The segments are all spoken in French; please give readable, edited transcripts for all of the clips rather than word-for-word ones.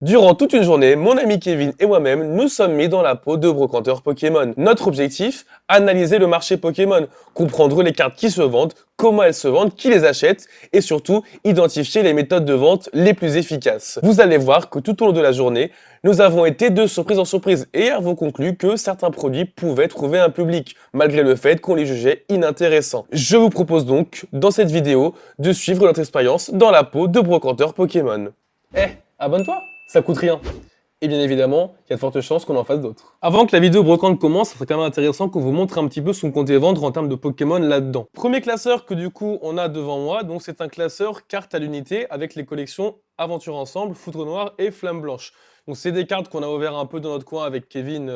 Durant toute une journée, mon ami Kevin et moi-même nous sommes mis dans la peau de brocanteurs Pokémon. Notre objectif, analyser le marché Pokémon, comprendre les cartes qui se vendent, comment elles se vendent, qui les achète et surtout identifier les méthodes de vente les plus efficaces. Vous allez voir que tout au long de la journée, nous avons été de surprise en surprise et avons conclu que certains produits pouvaient trouver un public, malgré le fait qu'on les jugeait inintéressants. Je vous propose donc, dans cette vidéo, de suivre notre expérience dans la peau de brocanteurs Pokémon. Abonne-toi, ça coûte rien. Et bien évidemment, il y a de fortes chances qu'on en fasse d'autres. Avant que la vidéo brocante commence, ça serait quand même intéressant qu'on vous montre un petit peu ce qu'on comptait vendre en termes de Pokémon là-dedans. Premier classeur que du coup on a devant moi, donc c'est un classeur carte à l'unité avec les collections Aventure Ensemble, Foudre Noire et Flamme Blanche. Donc c'est des cartes qu'on a ouvert un peu dans notre coin avec Kevin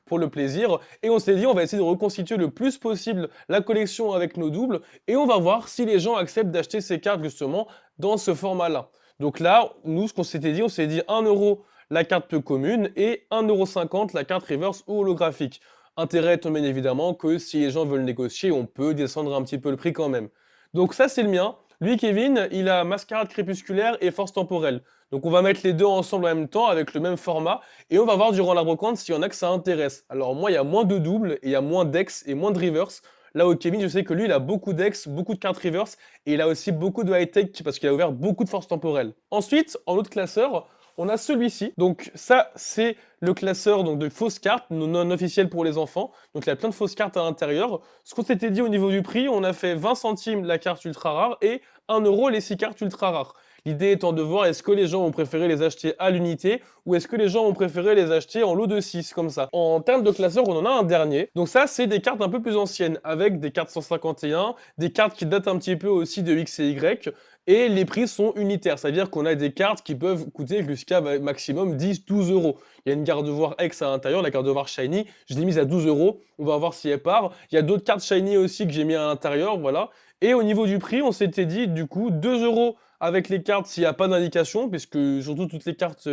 pour le plaisir. Et on s'est dit on va essayer de reconstituer le plus possible la collection avec nos doubles. Et on va voir si les gens acceptent d'acheter ces cartes justement dans ce format-là. Donc là, nous, ce qu'on s'était dit, on s'est dit 1 euro la carte peu commune et 1,50 € la carte reverse ou holographique. Intérêt étant bien évidemment que si les gens veulent négocier, on peut descendre un petit peu le prix quand même. Donc ça, c'est le mien. Lui, Kevin, il a Mascarade crépusculaire et Force temporelle. Donc on va mettre les deux ensemble en même temps avec le même format et on va voir durant la brocante s'il y en a que ça intéresse. Alors moi, il y a moins de doubles et il y a moins d'ex et moins de reverse. Là où Kevin, je sais que lui, il a beaucoup d'ex, beaucoup de cartes reverse et il a aussi beaucoup de high-tech parce qu'il a ouvert beaucoup de force temporelle. Ensuite, en autre classeur, on a celui-ci. Donc ça, c'est le classeur donc, de fausses cartes, non officielles pour les enfants. Donc il y a plein de fausses cartes à l'intérieur. Ce qu'on s'était dit au niveau du prix, on a fait 20 centimes la carte ultra rare et 1 euro les 6 cartes ultra rares. L'idée étant de voir est-ce que les gens ont préféré les acheter à l'unité ou est-ce que les gens ont préféré les acheter en lot de 6 comme ça. En termes de classeur, on en a un dernier. Donc ça, c'est des cartes un peu plus anciennes avec des cartes 151, des cartes qui datent un petit peu aussi de X et Y. Et les prix sont unitaires, c'est-à-dire qu'on a des cartes qui peuvent coûter jusqu'à maximum 10-12 euros. Il y a une Gardevoir X à l'intérieur, la Gardevoir Shiny, je l'ai mise à 12 euros, on va voir si elle part. Il y a d'autres cartes Shiny aussi que j'ai mis à l'intérieur, voilà. Et au niveau du prix, on s'était dit du coup 2 euros avec les cartes s'il n'y a pas d'indication, puisque surtout toutes les cartes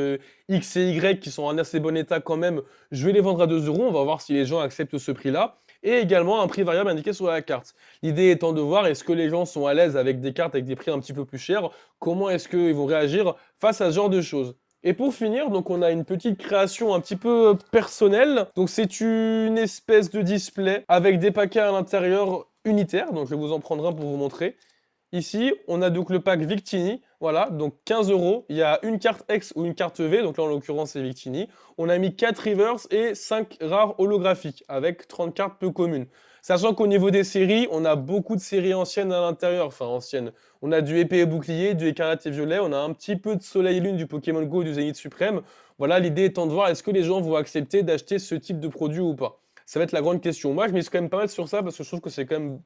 X et Y qui sont en assez bon état quand même, je vais les vendre à 2 euros, on va voir si les gens acceptent ce prix-là. Et également un prix variable indiqué sur la carte. L'idée étant de voir est-ce que les gens sont à l'aise avec des cartes avec des prix un petit peu plus chers, comment est-ce qu'ils vont réagir face à ce genre de choses. Et pour finir, donc on a une petite création un petit peu personnelle. Donc c'est une espèce de display avec des paquets à l'intérieur unitaires, donc je vais vous en prendre un pour vous montrer. Ici, on a donc le pack Victini, voilà, donc 15 euros. Il y a une carte X ou une carte V, donc là en l'occurrence c'est Victini. On a mis 4 reverse et 5 rares holographiques avec 30 cartes peu communes. Sachant qu'au niveau des séries, on a beaucoup de séries anciennes à l'intérieur, enfin anciennes. On a du épée et bouclier, du écarlate et violet, on a un petit peu de soleil et lune du Pokémon Go, du Zénith suprême. Voilà, l'idée étant de voir est-ce que les gens vont accepter d'acheter ce type de produit ou pas. Ça va être la grande question. Moi, je mise quand même pas mal sur ça parce que je trouve que c'est quand même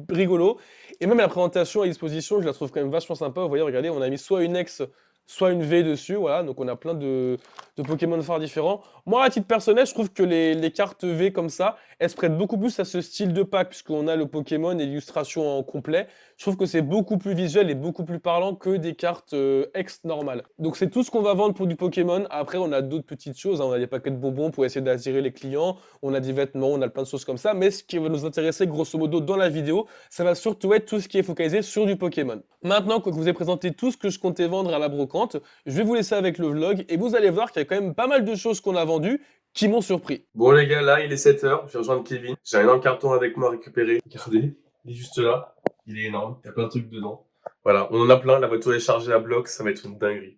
rigolo. Et même la présentation à disposition, je la trouve quand même vachement sympa. Vous voyez, regardez, on a mis soit une X, soit une V dessus. Voilà, donc on a plein de Pokémon phares différents. Moi, à titre personnel, je trouve que les cartes V comme ça, elles se prêtent beaucoup plus à ce style de pack, puisqu'on a le Pokémon et l'illustration en complet. Je trouve que c'est beaucoup plus visuel et beaucoup plus parlant que des cartes X normales. Donc c'est tout ce qu'on va vendre pour du Pokémon. Après, on a d'autres petites choses. Hein. On a des paquets de bonbons pour essayer d'attirer les clients. On a des vêtements, on a plein de choses comme ça. Mais ce qui va nous intéresser, grosso modo, dans la vidéo, ça va surtout être tout ce qui est focalisé sur du Pokémon. Maintenant que je vous ai présenté tout ce que je comptais vendre à la brocante, je vais vous laisser avec le vlog et vous allez voir qu'il y a quand même pas mal de choses qu'on a vendues qui m'ont surpris. Bon les gars, là il est 7h, je vais rejoindre Kevin. J'ai un énorme carton avec moi à récupérer. Regardez, il est juste là. Il est énorme, il y a plein de trucs dedans. Voilà, on en a plein, la voiture est chargée à bloc, ça va être une dinguerie.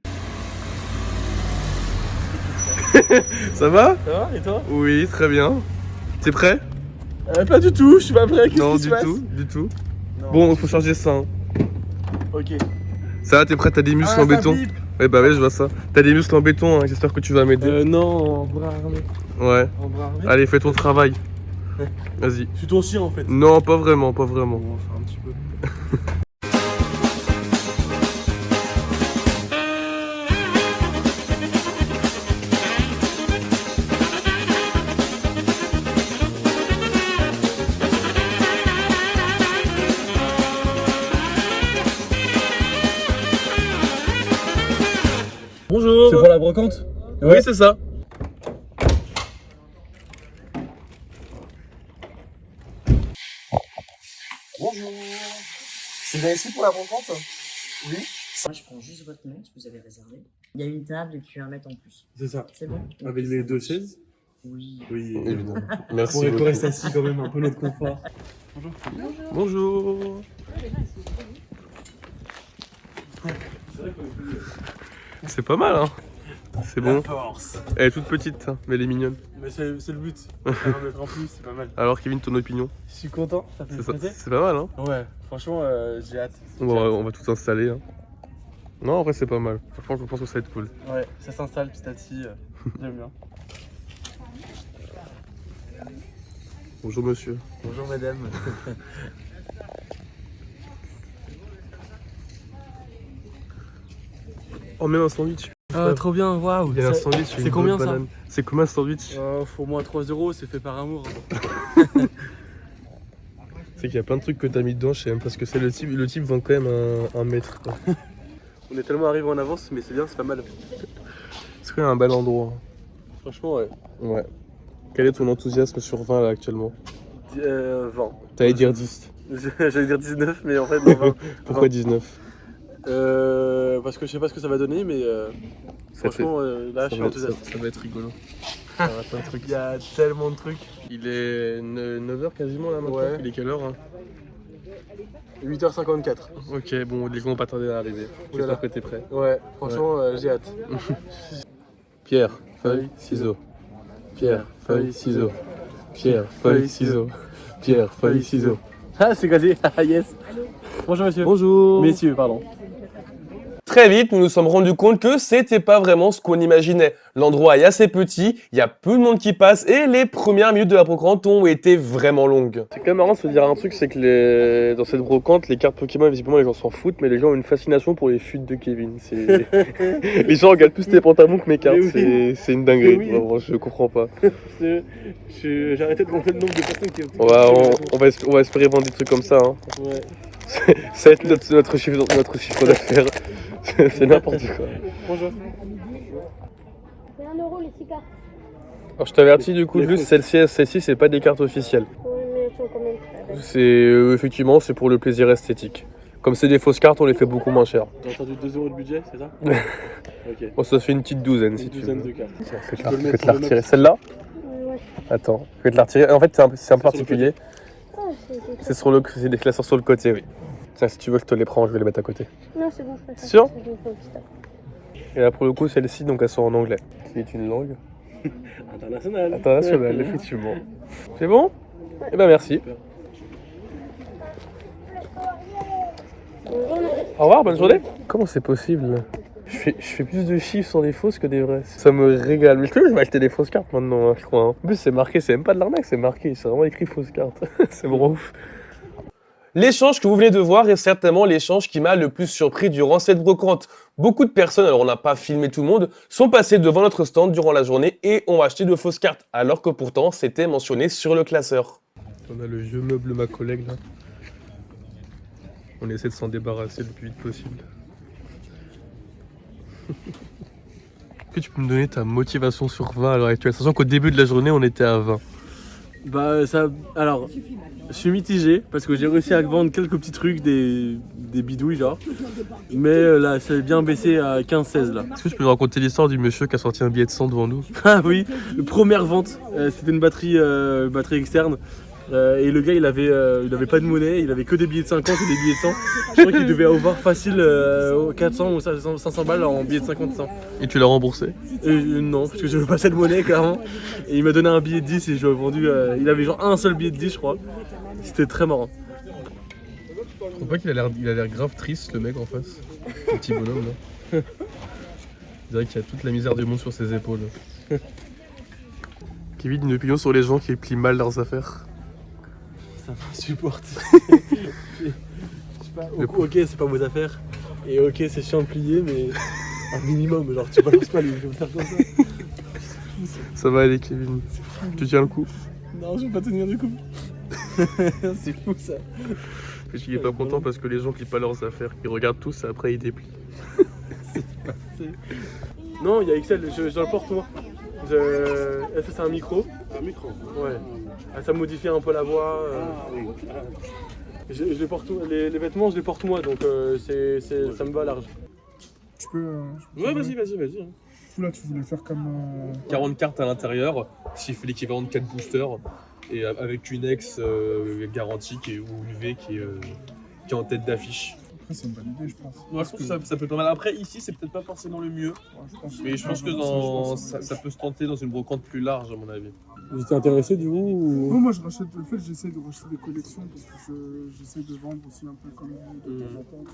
Ça va? Ça va, et toi? Oui, très bien. T'es prêt? Pas du tout, je suis pas prêt, qu'est-ce Non, qui se passe? du tout. Non, Bon, il faut charger ça. Hein. Ok. Ça va, t'es prêt? T'as des muscles en ça béton? bip. Ouais, bah ouais, je vois ça. T'as des muscles en béton, hein. J'espère que tu vas m'aider. Non, en bras armé. Ouais. En bras armé. Allez, fais ton travail. Ouais. Vas-y. Je suis ton chien en fait. Non, pas vraiment, pas vraiment. Bon, enfin un petit peu. Bonjour. C'est pour la brocante? Oui, c'est ça. Bonjour. C'est bien ici pour la brocante? Oui. Moi, je prends juste votre nom, si vous avez réservé. Il y a une table et puis un mètre en plus. C'est ça. C'est bon? Avec les 2 chaises. Oui. Oui, Évidemment. Pour Merci qu'on beaucoup. reste assis quand même, un peu notre confort. Bonjour. C'est pas mal, hein. C'est bon. Force. Elle est toute petite, hein, mais elle est mignonne. Mais c'est le but. Faire un mètre en plus, c'est pas mal. Alors, Kevin, ton opinion? Je suis content, ça fait plaisir. C'est pas mal, hein. Ouais, franchement, j'ai hâte. On va tout installer. Hein. Non, en vrai, c'est pas mal. Franchement, je pense que ça va être cool. Ouais, ça s'installe petit à petit. J'aime bien. Bonjour, monsieur. Bonjour madame. Oh, même un sandwich. Ah, trop bien, waouh. Il y a un sandwich. C'est combien ça? C'est combien un sandwich? Faut au moins 3 €, c'est fait par amour. C'est qu'il y a plein de trucs que t'as mis dedans, je sais même pas ce que c'est. Le type vend quand même un mètre. Quoi. On est tellement arrivé en avance, mais c'est bien, c'est pas mal. C'est quand même un bel endroit. Franchement, ouais. Ouais. Quel est ton enthousiasme sur 20 là actuellement? 20. T'allais dire 10. J'allais dire 19, mais en fait, non, 20. Pourquoi 19? Parce que je sais pas ce que ça va donner, mais franchement, là, je suis enthousiaste. Ça va être rigolo. Ça va être plein de trucs. Il y a tellement de trucs. Il est 9h quasiment là maintenant. Ouais. Il est quelle heure hein? 8h54. Ok, bon, les gens vont pas tarder à arriver. Oulala. J'espère que t'es prêt. Ouais, franchement, j'ai hâte. Pierre, feuille, ciseaux. Pierre, feuille, ciseaux. Pierre, feuille, ciseaux. Pierre, feuille, ciseaux. Ah, c'est gazé. Yes. Bonjour monsieur. Bonjour. Messieurs, pardon. Très vite, nous nous sommes rendus compte que c'était pas vraiment ce qu'on imaginait. L'endroit est assez petit, il y a peu de monde qui passe et les premières minutes de la brocante ont été vraiment longues. C'est quand même marrant de se dire un truc, c'est que dans cette brocante, les cartes Pokémon, visiblement les gens s'en foutent, mais les gens ont une fascination pour les fuites de Kevin. Les gens regardent plus tes pantalons que mes cartes, Oui. c'est une dinguerie. Oui. Vraiment, je comprends pas. J'ai arrêté de compter le nombre de personnes qui On va espérer vendre des trucs comme ça. Hein. Ouais. Ça va être notre chiffre d'affaires. C'est n'importe quoi. Bonjour. C'est 1 € les 6 cartes. Alors je t'avertis du coup, Les juste celle-ci c'est pas des cartes officielles. Oui, mais elles sont quand même très belles. C'est effectivement c'est pour le plaisir esthétique. Comme c'est des fausses cartes, on les fait beaucoup moins cher. T'as entendu 2 € de budget, c'est ça? Ok. Bon, ça fait une petite douzaine si Une tu veux. douzaine de cartes. Tiens, je Tu vais peux le mettre te la sur le retirer. map. Celle-là? Ouais. Attends, je vais te la retirer. En fait, c'est un peu sur le particulier. Ah, C'est des classeurs sur le côté, oui. Tiens, si tu veux, je te les prends, je vais les mettre à côté. Non, c'est bon, je préfère. Sûr? Je me fais un petit top. Et là, pour le coup, celle-ci, donc, elles sont en anglais. Qui est une langue International. internationale, effectivement. C'est bon? Eh ben, merci. Bonjour, Au revoir, bonne journée. Comment c'est possible? Je fais plus de chiffres sur des fausses que des vraies. Ça me régale. Mais je vais acheter des fausses cartes maintenant, hein, je crois. Hein. En plus, c'est marqué, c'est même pas de l'arnaque, c'est marqué. C'est vraiment écrit fausses cartes. C'est vraiment ouf. L'échange que vous venez de voir est certainement l'échange qui m'a le plus surpris durant cette brocante. Beaucoup de personnes, alors on n'a pas filmé tout le monde, sont passées devant notre stand durant la journée et ont acheté de fausses cartes, alors que pourtant c'était mentionné sur le classeur. On a le vieux meuble ma collègue là. On essaie de s'en débarrasser le plus vite possible. Est-ce que tu peux me donner ta motivation sur 20 à l'heure actuelle, sachant qu'au début de la journée on était à 20? Bah ça, alors, je suis mitigé parce que j'ai réussi à vendre quelques petits trucs, des bidouilles genre. Mais là, ça a bien baissé à 15-16 là. Est-ce que tu peux nous raconter l'histoire du monsieur qui a sorti un billet de 100 devant nous? Ah oui, première vente, c'était une batterie externe. Et le gars il avait pas de monnaie, il avait que des billets de 50 et des billets de 100. Je crois qu'il devait avoir facile 400 ou 500 balles en billets de 50 et 100. Et tu l'as remboursé? Non, parce que je veux pas cette monnaie clairement. Et il m'a donné un billet de 10 et je lui ai vendu. Il avait genre un seul billet de 10 je crois. C'était très marrant. Je trouve pas qu'il a l'air grave triste le mec en face. Le petit bonhomme là. Je dirais qu'il y a toute la misère du monde sur ses épaules. Kevin, une opinion sur les gens qui plient mal leurs affaires? Ça m'insupporte. Je sais pas, ok, c'est pas vos affaires. Et ok, c'est chiant de plier, mais un minimum. Genre, tu balances pas les faire comme ça. Ça va aller, Kevin. Tu tiens le coup? Non, je vais pas tenir du coup. C'est fou ça. Il est pas content parce que les gens plient pas leurs affaires. Ils regardent tous et après ils déplient. Non, il y a Excel, je le porte moi. Ça, c'est un micro. Un micro? Ouais. Ah, ça modifie un peu la voix. Je les porte, les vêtements, je les porte moi, donc ça me va large. Je peux. Ouais, vas-y. Du coup, là, tu voulais faire comme. 40 cartes à l'intérieur, ce qui fait l'équivalent de 4 boosters, et avec une ex garantie ou une V qui est en tête d'affiche. Après, c'est une bonne idée, je pense. Moi, je pense que ça peut être pas mal. Après, ici, c'est peut-être pas forcément le mieux, mais je pense que ça peut se tenter dans une brocante plus large, à mon avis. Vous étiez intéressé du coup Non, moi, j'essaie de racheter des collections parce que j'essaie de vendre aussi un peu comme vous de temps en temps.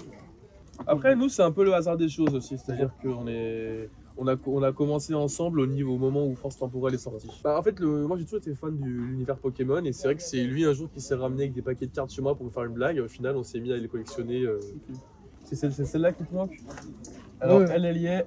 Après, nous, c'est un peu le hasard des choses aussi, c'est-à-dire qu'on a commencé ensemble au moment où Force Temporelle est sortie. Bah, en fait, moi j'ai toujours été fan de l'univers Pokémon et c'est vrai que c'est lui un jour qui s'est ramené avec des paquets de cartes chez moi pour me faire une blague et au final on s'est mis à les collectionner. C'est celle-là qui te manque. Alors elle y est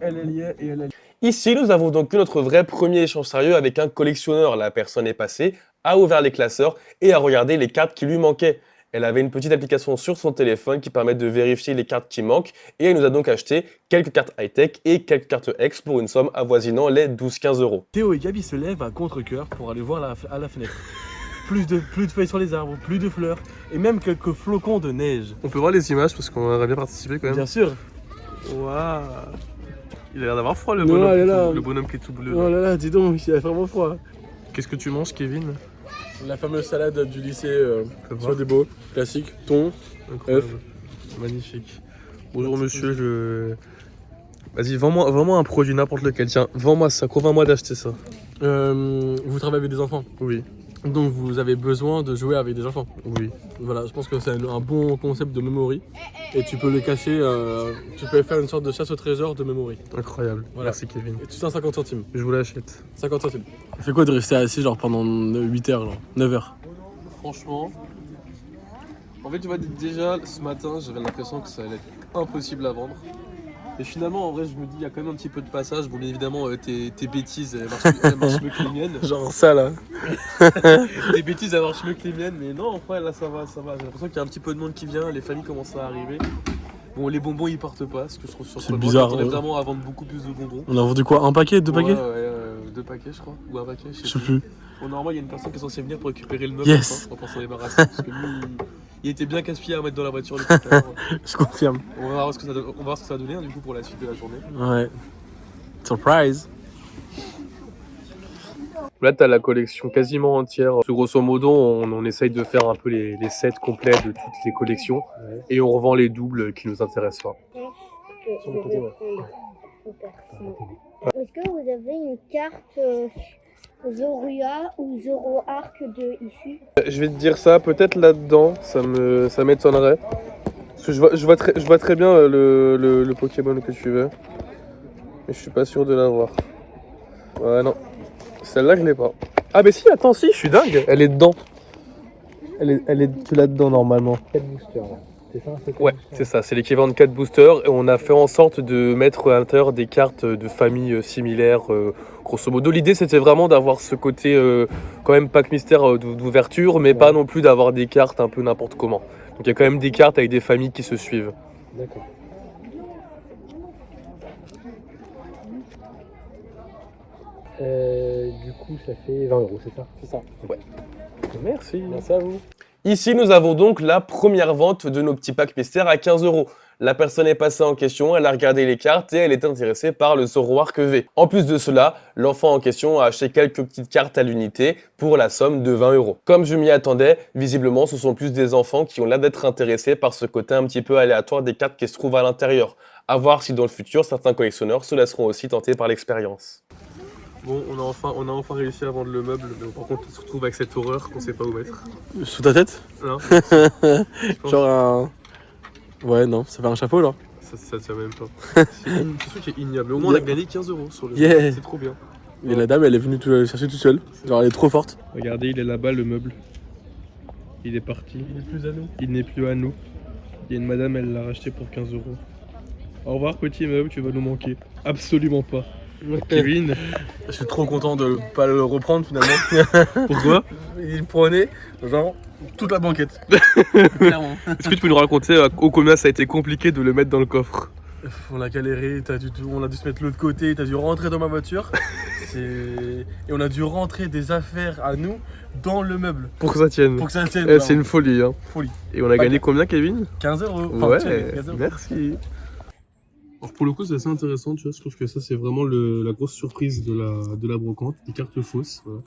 et elle. Ici, nous avons donc eu notre vrai premier échange sérieux avec un collectionneur. La personne est passée, a ouvert les classeurs et a regardé les cartes qui lui manquaient. Elle avait une petite application sur son téléphone qui permet de vérifier les cartes qui manquent et elle nous a donc acheté quelques cartes high-tech et quelques cartes X pour une somme avoisinant les 12-15 euros. Théo et Gabi se lèvent à contre-cœur pour aller voir à la fenêtre. Plus de feuilles sur les arbres, plus de fleurs et même quelques flocons de neige. On peut voir les images parce qu'on aurait bien participé quand même. Bien sûr. Waouh. Il a l'air d'avoir froid le Non, bonhomme, elle est là. le bonhomme qui est tout bleu. Oh là là, dis donc, il a vraiment froid. Qu'est-ce que tu manges, Kevin? La fameuse salade du lycée voir. des beaux, classique, thon, œuf. Magnifique. Bonjour monsieur, Vas-y, vends-moi un produit, n'importe lequel. Tiens, vends-moi ça, convainc-moi d'acheter ça. Vous travaillez avec des enfants, Oui, donc vous avez besoin de jouer avec des enfants. oui. Voilà, je pense que c'est un bon concept de memory. Et tu peux le cacher, tu peux faire une sorte de chasse au trésor de memory. Incroyable. Voilà. Merci Kevin. Et tout ça 50 centimes. Je vous l'achète. 50 centimes. Ça fait quoi de rester assis genre pendant 8 heures, genre 9 heures? Franchement, en fait, tu vois, déjà ce matin, j'avais l'impression que ça allait être impossible à vendre. Et finalement, en vrai, je me dis, il y a quand même un petit peu de passage. Bon, bien évidemment, tes bêtises, elles marchent mieux que les miennes. Genre ça là. Tes bêtises, elles marchent mieux que les miennes. Mais non, en vrai, là, ça va. J'ai l'impression qu'il y a un petit peu de monde qui vient. Les familles commencent à arriver. Bon, les bonbons, ils partent pas, ce que je trouve surprenant. bizarre, On est ouais. vraiment à vendre beaucoup plus de bonbons. On a vendu quoi? Un paquet? Deux paquets? Ouais, 2 paquets, je crois. Ou un paquet, Je sais plus. Bon, normalement, il y a une personne qui est censée venir pour récupérer le meuble. Yes. On va s'en débarrasser. Parce que lui, il était bien casse-pied à mettre dans la voiture depuis tout à l'heure. Je confirme. On va voir ce que ça va donner hein, du coup pour la suite de la journée. Ouais. Surprise. Là, tu as la collection quasiment entière. Grosso modo, on essaye de faire un peu les sets complets de toutes les collections et on revend les doubles qui nous intéressent pas. Je vais prendre aux personnes. Est-ce que vous avez une carte Zorua ou Zoroark de ici? Je vais te dire ça, peut-être là-dedans, ça m'étonnerait. Parce que je vois très bien le Pokémon que tu veux. Mais je suis pas sûr de l'avoir. Ouais, non. Celle-là, je l'ai pas. Ah, mais si, attends, si, je suis dingue. Elle est dedans. Elle est là-dedans, normalement. 4 boosters là. C'est ça, c'est Ouais, c'est ça, c'est l'équivalent de 4 boosters. Et on a fait en sorte de mettre à l'intérieur des cartes de famille similaires. Grosso modo, l'idée, c'était vraiment d'avoir ce côté quand même pack mystère d'ouverture, mais pas non plus d'avoir des cartes un peu n'importe comment. Donc il y a quand même des cartes avec des familles qui se suivent. D'accord. Du coup, ça fait 20 €, c'est ça? C'est ça. Ouais. Merci. Merci à vous. Ici, nous avons donc la première vente de nos petits packs mystères à 15 €. La personne est passée en question, elle a regardé les cartes et elle est intéressée par le Zoroark V. En plus de cela, l'enfant en question a acheté quelques petites cartes à l'unité pour la somme de 20 €. Comme je m'y attendais, visiblement ce sont plus des enfants qui ont l'air d'être intéressés par ce côté un petit peu aléatoire des cartes qui se trouvent à l'intérieur. À voir si dans le futur, certains collectionneurs se laisseront aussi tenter par l'expérience. Bon, on a enfin réussi à vendre le meuble, mais par contre on se retrouve avec cette horreur qu'on sait pas où mettre. Sous ta tête? Non, Genre un... Ouais, non, ça fait un chapeau là. ça tient même pas. C'est un truc qui est ignoble. Au moins on a gagné 15 € sur le Yeah. jeu, c'est trop bien. Et la dame, elle est venue le chercher toute seule. Genre, elle est trop forte. Regardez, il est là-bas le meuble. Il est parti. Il est plus à nous. Il n'est plus à nous. Il y a une madame, elle l'a racheté pour 15 €. Au revoir petit meuble, tu vas nous manquer. Absolument pas. Kevin, Je suis trop content de pas le reprendre finalement. pourquoi? Il prenait, genre, toute la banquette. Clairement. Est-ce que tu peux nous raconter ô combien ça a été compliqué de le mettre dans le coffre? On a galéré, on a dû se mettre de l'autre côté, t'as dû rentrer dans ma voiture. Et on a dû rentrer des affaires à nous dans le meuble. Pour que ça tienne. Pour que ça tienne. Eh, c'est une folie, hein. folie. Et on a gagné combien, Kevin? 15 €. Enfin, Ouais, tiens, 15 €. merci. Alors pour le coup, c'est assez intéressant, tu vois. Je trouve que ça, c'est vraiment la grosse surprise de la brocante, des cartes fausses. Voilà.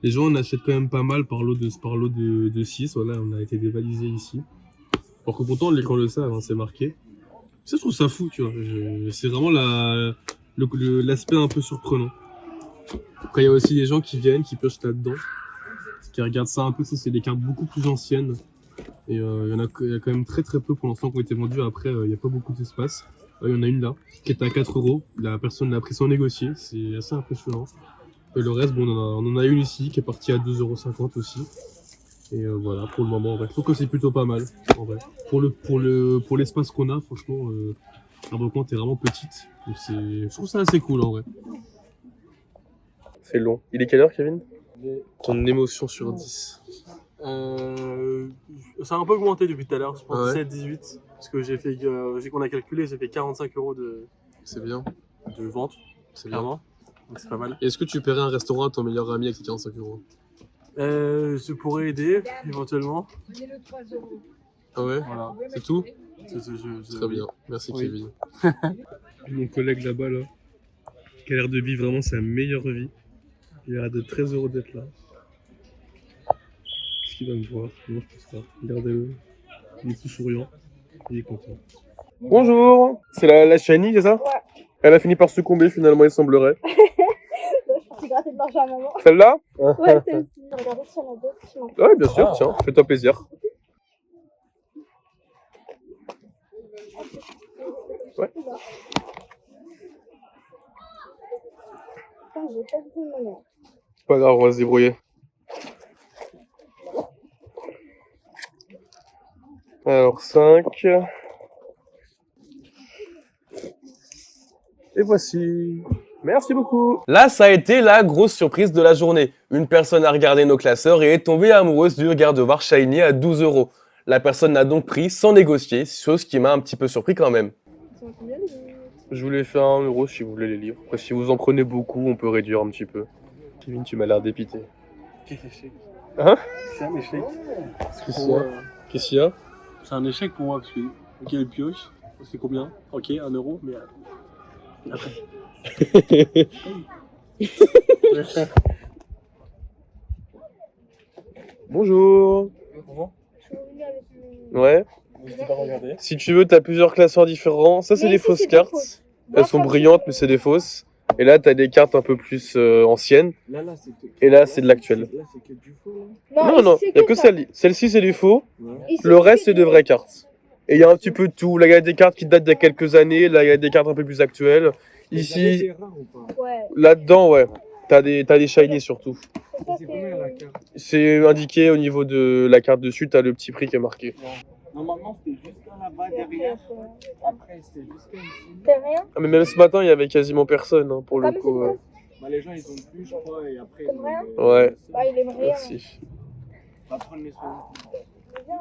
Les gens en achètent quand même pas mal par lot de 6. Voilà, on a été dévalisé ici. Alors que pourtant, les gens le savent, hein, c'est marqué. Ça, je trouve ça fou, tu vois. C'est vraiment l'aspect un peu surprenant. Quand il y a aussi des gens qui viennent, qui piochent là-dedans, qui regardent ça un peu, ça, c'est des cartes beaucoup plus anciennes. Et il y a quand même très très peu pour l'instant qui ont été vendues. Après, il n'y a pas beaucoup d'espace. Il y en a une là, qui est à 4 €. La personne l'a pris sans négocier, c'est assez impressionnant. Et le reste, bon, on en a une ici qui est partie à 2,50 € aussi. Et voilà, pour le moment, en vrai. Je trouve que c'est plutôt pas mal, en vrai. Pour l'espace qu'on a, franchement, la brocante est vraiment petite. Donc je trouve ça assez cool, en vrai. C'est long. Il est quelle heure, Kevin? Ton émotion sur 10. Ça a un peu augmenté depuis tout à l'heure, je pense Ouais. 17, 18. Parce que qu'on a calculé, j'ai fait 45 € C'est bien. de vente, C'est bien. clairement. Donc c'est pas mal. Est-ce que tu paierais un restaurant à ton meilleur ami avec tes 45 €? Je pourrais aider, éventuellement. Ah ouais? Voilà. C'est tout? Très bien. Merci, Oui. Kevin. Mon collègue là-bas, là, qui a l'air de vivre vraiment sa meilleure vie. Il a l'air de très heureux d'être là. Est-ce qu'il va me voir? Non, je pense pas. Regardez-le. Il est tout souriant. Il est content. Bonjour! C'est la Shiny, c'est ça? Ouais. Elle a fini par succomber finalement, il semblerait. J'ai gratté de l'argent à maman. Celle-là? Ouais, celle-ci. Regardez si y en a d'autres qui manquent. Ouais, bien sûr, tiens, fais-toi plaisir. Ouais. Putain, j'ai pas beaucoup de monnaie. C'est pas grave, on va se débrouiller. Alors 5. Et voici. Merci beaucoup. Là, ça a été la grosse surprise de la journée. Une personne a regardé nos classeurs et est tombée amoureuse du regard de voir Shiny à 12 €. La personne l'a donc pris sans négocier, chose qui m'a un petit peu surpris quand même. Je voulais faire 1 € si vous voulez les livres. Après, si vous en prenez beaucoup, on peut réduire un petit peu. Kevin, tu m'as l'air dépité. Quel échec. Hein? C'est un échec. Qu'est-ce qu'il y a? C'est un échec pour moi parce que, ok, le pioche, c'est combien? Ok, 1 €, mais après. Bonjour. Ouais. N'hésitez pas à regarder. Si tu veux, t'as plusieurs classeurs différents. Ça, c'est Mais des ici, fausses c'est des cartes. fausses. Elles sont brillantes, mais c'est des fausses. Et là, t'as des cartes un peu plus anciennes. Là, Et là, c'est de l'actuel. Là, c'est que du faux, là. Non, non, ici, il n'y a que ça. celle-ci. Celle-ci, c'est du faux. Ici, Le reste, que c'est de vraies cartes. Et il y a un petit peu de tout. Là, il y a des cartes qui datent d'il y a quelques années. Là, il y a des cartes un peu plus actuelles. Ici, Ouais. là-dedans, ouais. T'as des shiny surtout. C'est ça, c'est- C'est indiqué au niveau de la carte dessus. T'as le petit prix qui est marqué. Normalement, c'était juste là-bas derrière. Après, c'était jusqu'à ici. T'as rien? Ah, mais même ce matin, il y avait quasiment personne hein, pour le Ah, mais coup. c'est quoi? Bah, les gens, ils ont plus, je crois, et après. T'aimes rien? Ouais. Bah, il aime rien. Merci. Va prendre les soins.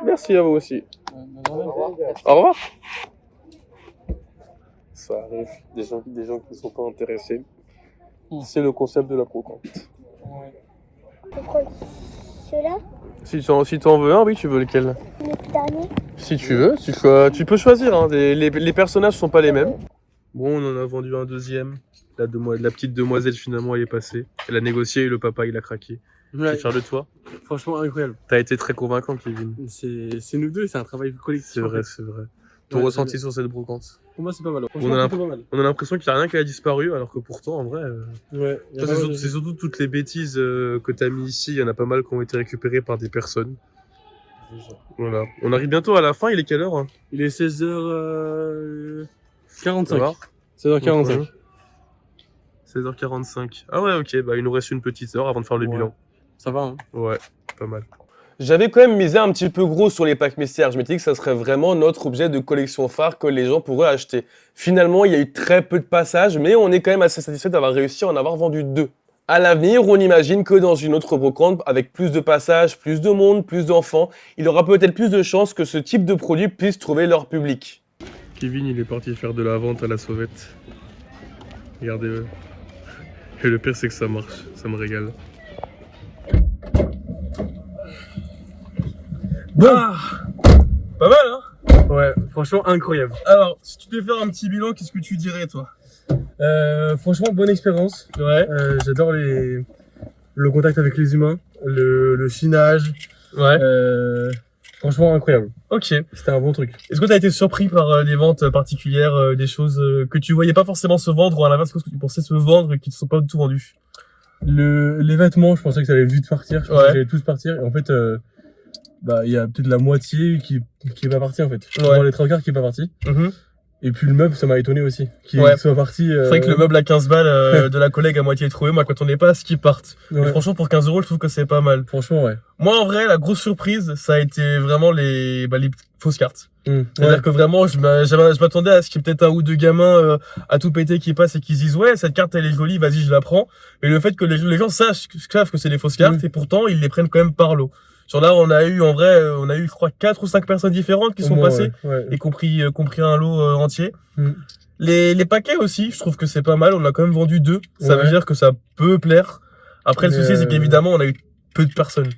Merci à vous aussi. Au revoir. Ça arrive, des gens qui ne sont pas intéressés. C'est le concept de la brocante. Tu prends ceux-là? Si tu en veux un, oui, tu veux lequel? Le dernier? Si tu veux, tu peux choisir. Hein. Les personnages sont pas les mêmes. Bon, on en a vendu un deuxième. La petite demoiselle, finalement, elle est passée. Elle a négocié et le papa, il a craqué. Ouais, C'est fier de toi. franchement, incroyable. T'as été très convaincant, Kevin. C'est nous deux, c'est un travail collectif. C'est en vrai, fait. c'est vrai. Ton Ouais, ressenti sur cette brocante? Pour moi, c'est pas mal. On Franchement, a plutôt pas mal. On a l'impression qu'il n'y a rien qui a disparu, alors que pourtant, en vrai... Ouais. Ça, c'est surtout toutes les bêtises que t'as mis ici. Il y en a pas mal qui ont été récupérées par des personnes. Voilà. On arrive bientôt à la fin. Il est quelle heure hein? Il est 16h45. Ça va 16h45. 16h45. Ah ouais, ok. Bah, il nous reste une petite heure avant de faire le Ouais. bilan. Ça va, hein? Ouais, pas mal. J'avais quand même misé un petit peu gros sur les packs mystères. Je m'étais dit que ça serait vraiment notre objet de collection phare que les gens pourraient acheter. Finalement, il y a eu très peu de passages, mais on est quand même assez satisfait d'avoir réussi à en avoir vendu 2. À l'avenir, on imagine que dans une autre brocante, avec plus de passages, plus de monde, plus d'enfants, il y aura peut-être plus de chances que ce type de produit puisse trouver leur public. Kevin, il est parti faire de la vente à la sauvette. Regardez-le. Et le pire, c'est que ça marche. Ça me régale. Bon. Pas mal, hein? Ouais, franchement incroyable. Alors, si tu devais faire un petit bilan, qu'est-ce que tu dirais, toi? Franchement, bonne expérience. Ouais. J'adore le contact avec les humains, le chinage. Ouais. Franchement, incroyable. Ok. C'était un bon truc. Est-ce que tu as été surpris par des ventes particulières, des choses que tu voyais pas forcément se vendre, ou à l'inverse, que tu pensais se vendre et qui ne sont pas du tout vendues? Les vêtements, je pensais que ça allait vite partir. Je pensais que ça allait tous partir. Et en fait, il y a peut-être la moitié qui est pas partie en fait. Dans les 3 quarts qui est pas parti. Et puis le meuble, ça m'a étonné aussi, qu'il soit parti. C'est vrai que le meuble à 15 balles de la collègue à moitié trouvé, moi, quand on n'est pas à ce qu'ils partent. Ouais. Mais franchement, pour 15 €, je trouve que c'est pas mal. Franchement, ouais. Moi, en vrai, la grosse surprise, ça a été vraiment les fausses cartes. Ouais. C'est-à-dire que vraiment, je m'attendais à ce qu'il y ait peut-être un ou deux gamins à tout péter qui passent et qui se disent ouais, cette carte elle est jolie, vas-y, je la prends. Mais le fait que les gens savent que c'est des fausses cartes et pourtant ils les prennent quand même par lot. Genre là, on a eu je crois 4 ou 5 personnes différentes qui sont passées et compris un lot entier. Les paquets aussi, je trouve que c'est pas mal. On a quand même vendu 2. Ça veut dire que ça peut plaire. Après, le souci, c'est qu'évidemment, on a eu peu de personnes.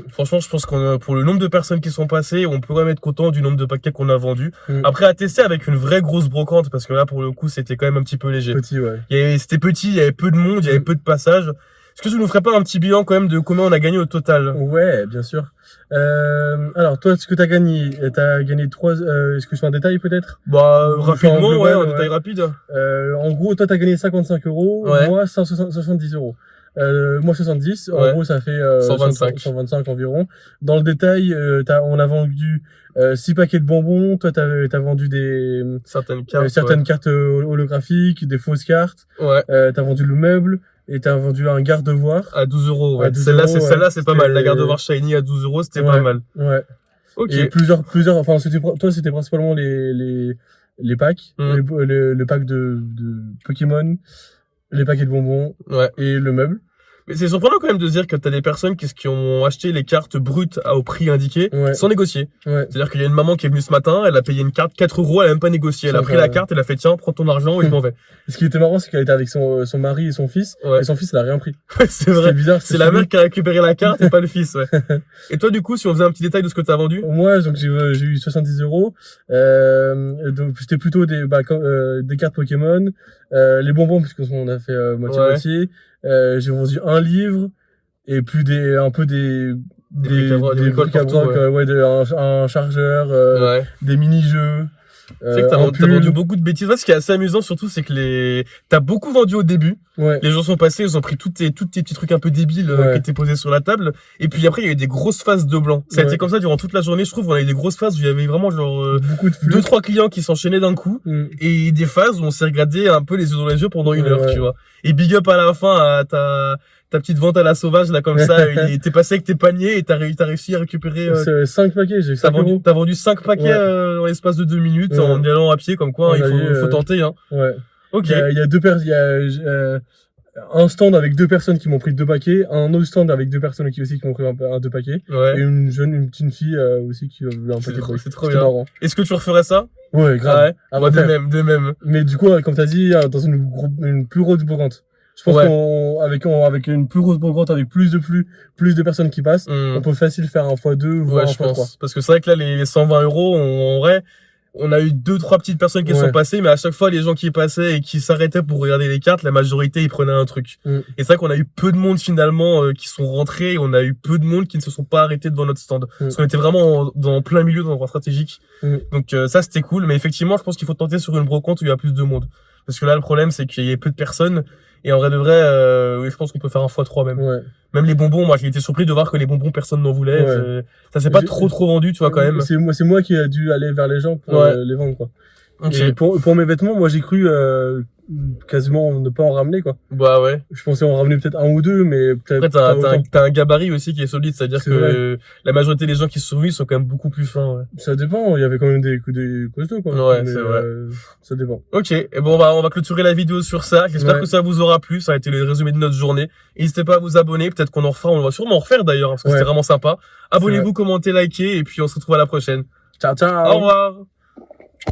Franchement, je pense pour le nombre de personnes qui sont passées, on peut même être content du nombre de paquets qu'on a vendus. Après, à tester avec une vraie grosse brocante, parce que là, pour le coup, c'était quand même un petit peu léger. Petit, ouais. C'était petit, il y avait peu de monde, il y avait peu de passages. Est-ce que tu nous ferais pas un petit bilan quand même de combien on a gagné au total? Ouais, bien sûr. Alors, toi, ce que t'as gagné 3, est-ce que je fais un détail peut-être? Bah, rapidement, global, un détail rapide. En gros, toi, t'as gagné 55 €, moi, 170 €. Moi 70, en gros ça fait 125 environ. Dans le détail, on a vendu 6 paquets de bonbons, toi t'as vendu certaines cartes holographiques, des fausses cartes, t'as vendu le meuble et t'as vendu un garde-voir à 12 €. Ouais. Celle-là c'est pas mal, la garde-voir shiny à 12 €, c'était pas mal. Ouais. Ok. Et plusieurs, enfin toi c'était principalement les packs, le pack de Pokémon, les paquets de bonbons et le meuble. Mais c'est surprenant quand même de se dire que t'as des personnes qui ont acheté les cartes brutes au prix indiqué sans négocier. C'est-à-dire qu'il y a une maman qui est venue ce matin, elle a payé une carte 4 €, elle a même pas négocié. Elle a pris la carte, elle a fait tiens, prends ton argent et je m'en vais. Ce qui était marrant, c'est qu'elle était avec son mari et son fils, et son fils il a rien pris. C'est vrai. Bizarre. C'est la mère qui a récupéré la carte et pas le fils. Et toi du coup, si on faisait un petit détail de ce que t'as vendu? Moi, donc j'ai eu 70 €. Donc c'était plutôt des cartes Pokémon, les bonbons puisqu'on a fait moitié-moitié. J'ai vendu un livre et plus un chargeur, des mini-jeux. C'est que t'as vendu beaucoup de bêtises. Ce qui est assez amusant surtout, c'est que t'as beaucoup vendu au début. Les gens sont passés, ils ont pris tous tes petits trucs un peu débiles qui étaient posés sur la table. Et puis après, il y a eu des grosses phases de blanc. Ça a été comme ça durant toute la journée, je trouve. On a eu des grosses phases où il y avait vraiment genre 2-3 clients qui s'enchaînaient d'un coup. Et des phases où on s'est regardé un peu les yeux dans les yeux pendant 1 heure, tu vois. Et big up à la fin à ta petite vente à la sauvage là comme ça, t'es passé avec tes paniers et t'as réussi à récupérer 5 paquets, j'ai 5 €. T'as vendu 5 paquets dans l'espace de 2 minutes en y allant à pied comme quoi, il faut tenter hein. Ok. Il y a un stand avec 2 personnes qui m'ont pris 2 paquets, un autre stand avec 2 personnes qui m'ont pris 2 paquets, et une petite fille aussi qui voulait un paquet. C'est trop bien. Marrant. Est-ce que tu referais ça? Ouais, grave. Moi de même. Mais du coup, comme t'as dit, dans une plus grosse brocante. Je pense qu'avec une plus grosse brocante, avec plus de personnes qui passent, on peut facile faire un x2, voire un x3. Parce que c'est vrai que là, les 120 €, en vrai, on a eu 2-3 petites personnes qui sont passées, mais à chaque fois, les gens qui passaient et qui s'arrêtaient pour regarder les cartes, la majorité, ils prenaient un truc. Et c'est vrai qu'on a eu peu de monde finalement qui sont rentrés, et on a eu peu de monde qui ne se sont pas arrêtés devant notre stand. Parce qu'on était vraiment dans plein milieu, dans un endroit stratégique. Donc ça, c'était cool. Mais effectivement, je pense qu'il faut tenter sur une brocante où il y a plus de monde. Parce que là, le problème, c'est qu'il y a peu de personnes. Et en vrai de vrai, oui, je pense qu'on peut faire un x3 même. Même les bonbons, moi j'ai été surpris de voir que les bonbons, personne n'en voulait. Ça s'est pas trop vendu, tu vois, quand même. C'est moi qui ai dû aller vers les gens pour les vendre, quoi. Et pour mes vêtements, moi j'ai cru quasiment ne pas en ramener, quoi. Bah ouais. Je pensais en ramener peut-être 1 ou 2, mais peut-être. Après t'as un gabarit aussi qui est solide, c'est-à-dire que la majorité des gens qui se survivent sont quand même beaucoup plus fins. Ça dépend, il y avait quand même des costauds, quoi. Ouais, c'est vrai. Ça dépend. Ok, et bon on va clôturer la vidéo sur ça. J'espère que ça vous aura plu, ça a été le résumé de notre journée. N'hésitez pas à vous abonner, peut-être qu'on en refera, on va sûrement en refaire d'ailleurs, parce que c'était vraiment sympa. Abonnez-vous, commentez, likez, et puis on se retrouve à la prochaine. Ciao, ciao. Au revoir.